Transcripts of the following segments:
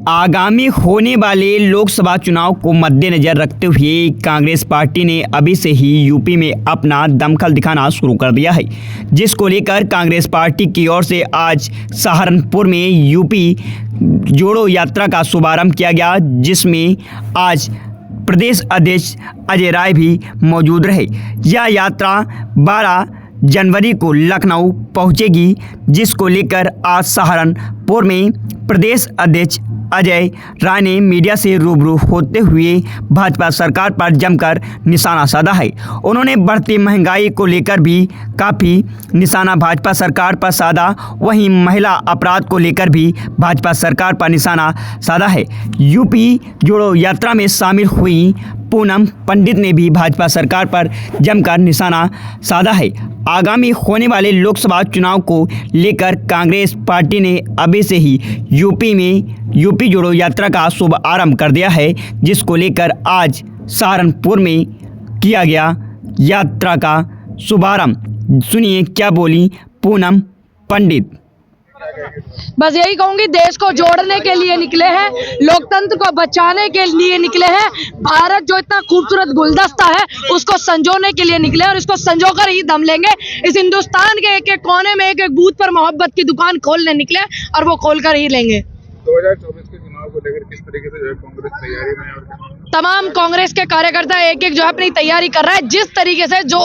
आगामी होने वाले लोकसभा चुनाव को मद्देनजर रखते हुए कांग्रेस पार्टी ने अभी से ही यूपी में अपना दमखल दिखाना शुरू कर दिया है, जिसको लेकर कांग्रेस पार्टी की ओर से आज सहारनपुर में यूपी जोड़ो यात्रा का शुभारंभ किया गया, जिसमें आज प्रदेश अध्यक्ष अजय राय भी मौजूद रहे। यह यात्रा 12 जनवरी को लखनऊ पहुंचेगी, जिसको लेकर आज सहारनपुर में प्रदेश अध्यक्ष अजय राय ने मीडिया से रूबरू होते हुए भाजपा सरकार पर जमकर निशाना साधा है। उन्होंने बढ़ती महंगाई को लेकर भी काफ़ी निशाना भाजपा सरकार पर साधा, वहीं महिला अपराध को लेकर भी भाजपा सरकार पर निशाना साधा है। यूपी जोड़ो यात्रा में शामिल हुई पूनम पंडित ने भी भाजपा सरकार पर जमकर निशाना साधा है। आगामी होने वाले लोकसभा चुनाव को लेकर कांग्रेस पार्टी ने अभी से ही यूपी में यूपी जोड़ो यात्रा का शुभ आरंभ कर दिया है, जिसको लेकर आज सहारनपुर में किया गया यात्रा का शुभारंभ। सुनिए क्या बोली पूनम पंडित। बस यही कहूंगी, देश को जोड़ने के लिए निकले हैं, लोकतंत्र को बचाने के लिए निकले हैं। भारत जो इतना खूबसूरत गुलदस्ता है उसको संजोने के लिए निकले और इसको संजोकर ही दम लेंगे। इस हिंदुस्तान के एक एक कोने में एक एक बूथ पर मोहब्बत की दुकान खोलने निकले और वो खोलकर ही लेंगे। 2024 के चुनाव को लेकर किस तरीके से जो है कांग्रेस तैयारी में और तमाम कांग्रेस के कार्यकर्ता एक एक जो है अपनी तैयारी कर रहा है, जिस तरीके से जो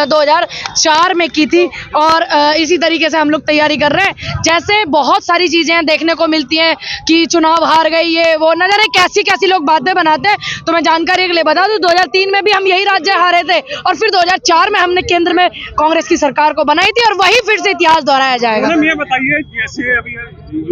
2004 में की थी और इसी तरीके से हम लोग तैयारी कर रहे हैं। जैसे बहुत सारी चीजें देखने को मिलती हैं कि चुनाव हार गई, ये वो न जाने कैसी कैसी लोग बातें बनाते हैं। तो मैं जानकारी के लिए बता दूं, 2003 में भी हम यही राज्य हारे थे और फिर 2004 में हमने केंद्र में कांग्रेस की सरकार को बनाई थी और वही फिर से इतिहास दोहराया जाएगा। ये बताइए, जैसे अभी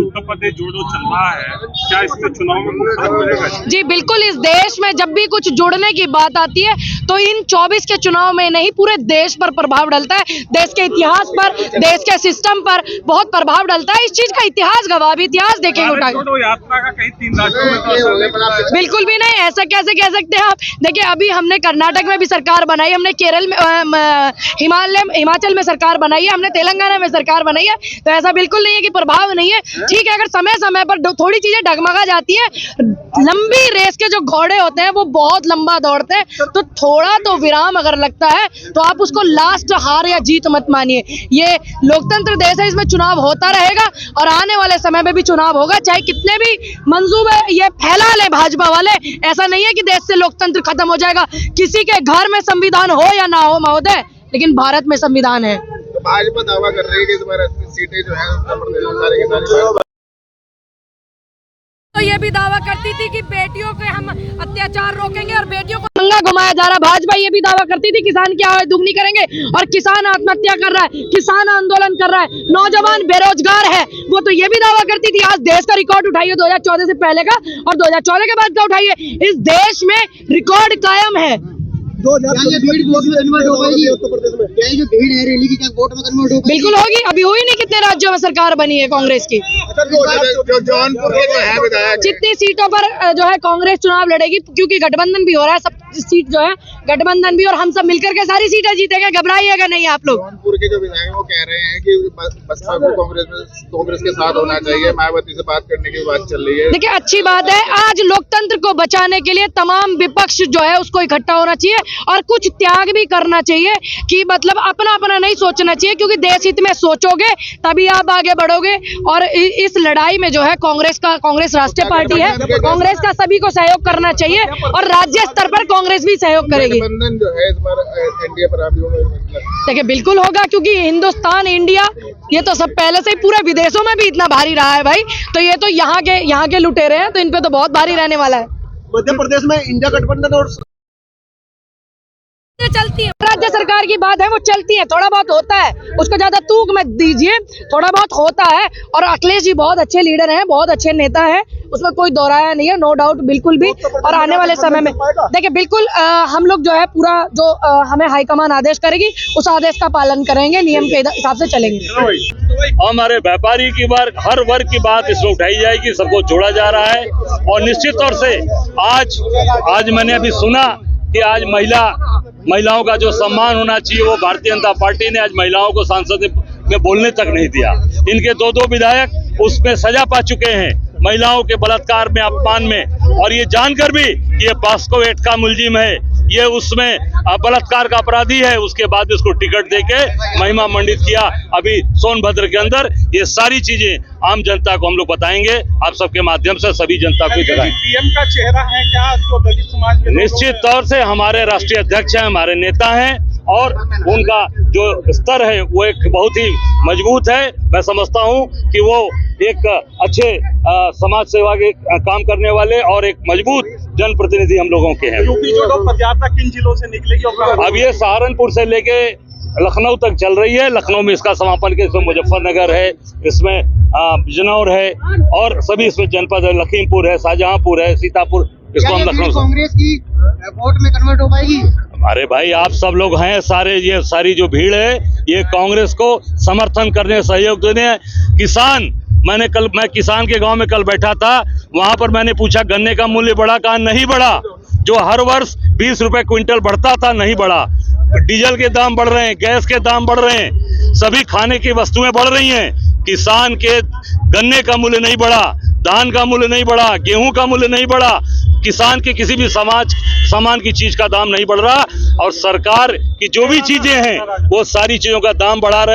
उत्तर प्रदेश जोड़ो चल रहा है, क्या इससे चुनाव में कुछ फर्क पड़ेगा? जी बिल्कुल, इस देश में जब भी कुछ जुड़ने की बात आती है तो इन 24 के चुनाव में नहीं, पूरे देश पर प्रभाव डलता है। देश के इतिहास पर, देश के सिस्टम पर बहुत प्रभाव डलता है। इस चीज का इतिहास गवाह भी, इतिहास देखेंगे उठा जोड़ो यात्रा का कहीं 3 राज्यों में बिल्कुल भी नहीं। ऐसा कैसे कह सकते हैं आप? देखिए, अभी हमने कर्नाटक में भी सरकार बनाई, हमने केरल में हिमाचल में सरकार बनाई है, हमने तेलंगाना में सरकार बनाई है। तो ऐसा बिल्कुल नहीं है कि प्रभाव नहीं है। ठीक है, अगर समय समय पर थोड़ी चीजें डगमगा जाती है, लंबी रेस के जो घोड़े होते हैं वो बहुत लंबा दौड़ते हैं, तो थोड़ा तो विराम अगर लगता है तो आप उसको लास्ट हार या जीत मत मानिए। ये लोकतंत्र देश है, इसमें चुनाव होता रहेगा और आने वाले समय में भी चुनाव होगा, चाहे कितने भी मंसूबे ये फैला ले भाजपा वाले। ऐसा नहीं है कि देश से लोकतंत्र खत्म हो जाएगा। किसी के घर में संविधान हो या ना हो महोदय, लेकिन भारत में संविधान है। तो भाजपा दावा कर रही है कि इस बार 80 सीटें जो है उत्तर प्रदेश में सारी की सारी। तो ये भी दावा करती थी कि बेटियों के हम अत्याचार रोकेंगे और बेटियों को नंगा घुमाया जा रहा है। भाजपा ये भी दावा करती थी किसान की आय दुगनी करेंगे और किसान आत्महत्या कर रहा है, किसान आंदोलन कर रहा है, नौजवान बेरोजगार है, वो तो ये भी दावा करती थी। आज देश का रिकॉर्ड उठाइए 2014 से पहले का और 2014 के बाद का उठाइए, इस देश में रिकॉर्ड कायम है। बिल्कुल होगी, अभी हुई नहीं। कितने राज्यों में सरकार बनी है कांग्रेस की? जौनपुर के जो है विधायक जितनी सीटों पर जो है कांग्रेस चुनाव लड़ेगी, क्योंकि गठबंधन भी हो रहा है, सब सीट जो है गठबंधन भी, और हम सब मिलकर के सारी सीटें जीतेंगे। घबराइएगा नहीं आप लोग। जौनपुर के जो विधायक वो कह रहे हैं कि बसपा को कांग्रेस के साथ होना चाहिए, मायावती से बात करने की बात चल रही है। देखिए, अच्छी बात है। आज लोकतंत्र को बचाने के लिए तमाम विपक्ष जो है उसको इकट्ठा होना चाहिए और कुछ त्याग भी करना चाहिए कि मतलब अपना अपना नहीं सोचना चाहिए, क्योंकि देश हित में सोचोगे तभी आप आगे बढ़ोगे। और इस लड़ाई में जो है कांग्रेस राष्ट्रीय पार्टी है, कांग्रेस का सभी को सहयोग करना चाहिए और राज्य स्तर पर कांग्रेस भी सहयोग करेगी। गठबंधन जो है इस बार एनडीए पर आप देखिए, बिल्कुल होगा, क्योंकि हिंदुस्तान इंडिया ये तो सब पहले से ही पूरे विदेशों में भी इतना भारी रहा है भाई, तो ये तो यहाँ के लुटेरे हैं, तो इन पे तो बहुत भारी रहने वाला है। मध्य प्रदेश में इंडिया गठबंधन और चलती है, राज्य सरकार की बात है, वो चलती है। थोड़ा बहुत होता है, उसको ज्यादा तूक मत दीजिए, थोड़ा बहुत होता है। और अखिलेश जी बहुत अच्छे लीडर हैं, बहुत अच्छे नेता हैं, उसमें कोई दोहराया नहीं है, नो डाउट, बिल्कुल भी। और आने वाले समय में देखिए, बिल्कुल हम लोग जो है पूरा जो हमें हाईकमान आदेश करेगी उस आदेश का पालन करेंगे, नियम के हिसाब से चलेंगे। हमारे व्यापारी की हर वर्ग की बात इसमें उठाई जाएगी, सबको जोड़ा जा रहा है। और निश्चित तौर से आज मैंने अभी सुना कि आज महिलाओं का जो सम्मान होना चाहिए, वो भारतीय जनता पार्टी ने आज महिलाओं को संसद में बोलने तक नहीं दिया। इनके 2 विधायक उसमें सजा पा चुके हैं। महिलाओं के बलात्कार में, अपमान में, और ये जानकर भी ये पॉस्को एक्ट का मुलजिम है, ये उसमें बलात्कार का अपराधी है, उसके बाद इसको टिकट देके महिमा मंडित किया अभी सोनभद्र के अंदर। ये सारी चीजें आम जनता को हम लोग बताएंगे, आप सबके माध्यम से सभी जनता को बताएंगे। पीएम का चेहरा है क्या जो दलित समाज के? निश्चित तौर से हमारे राष्ट्रीय अध्यक्ष हैं, हमारे नेता हैं, और उनका जो स्तर है वो एक बहुत ही मजबूत है। मैं समझता हूं कि वो एक अच्छे समाज सेवा के काम करने वाले और एक मजबूत जनप्रतिनिधि हम लोगों के हैं। यूपी जोड़ो पदयात्रा किन जिलों से निकलेगी? अब ये सहारनपुर से लेके लखनऊ तक चल रही है। लखनऊ में इसका समापन के, इसमें मुजफ्फरनगर है, इसमें बिजनौर है, और सभी इसमें जनपद है, लखीमपुर है, शाहजहांपुर है, सीतापुर, इसको हम लखनऊ। कांग्रेस की वोट में कन्वर्ट हो पाएगी? अरे भाई, आप सब लोग हैं सारे, ये सारी जो भीड़ है ये कांग्रेस को समर्थन करने, सहयोग देने। किसान, मैं किसान के गांव में कल बैठा था, वहां पर मैंने पूछा गन्ने का मूल्य बढ़ा? कहा नहीं बढ़ा। जो हर वर्ष 20 रुपए क्विंटल बढ़ता था, नहीं बढ़ा। डीजल के दाम बढ़ रहे हैं, गैस के दाम बढ़ रहे हैं, सभी खाने की वस्तुएं बढ़ रही हैं। किसान के गन्ने का मूल्य नहीं बढ़ा, धान का मूल्य नहीं बढ़ा, गेहूं का मूल्य नहीं बढ़ा, किसान के किसी भी सामान की चीज का दाम नहीं बढ़ रहा। और सरकार की जो भी चीजें हैं वो सारी चीजों का दाम बढ़ा रहे हैं।